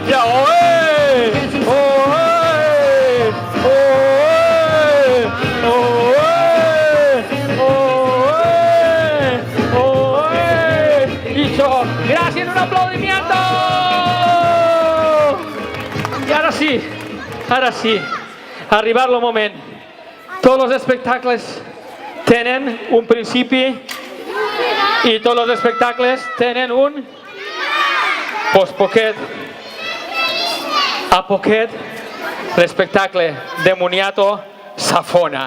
Ja, oe! Oe! Oe! Oe! Oe! Oe! Y yo, gracias, un aplaudimiento. I ara sí, ha arribat el moment. Tots els espectacles tenen un principi i tots els espectacles tenen un... Pues poquet a poquet l'espectacle de Moniatto s'afona.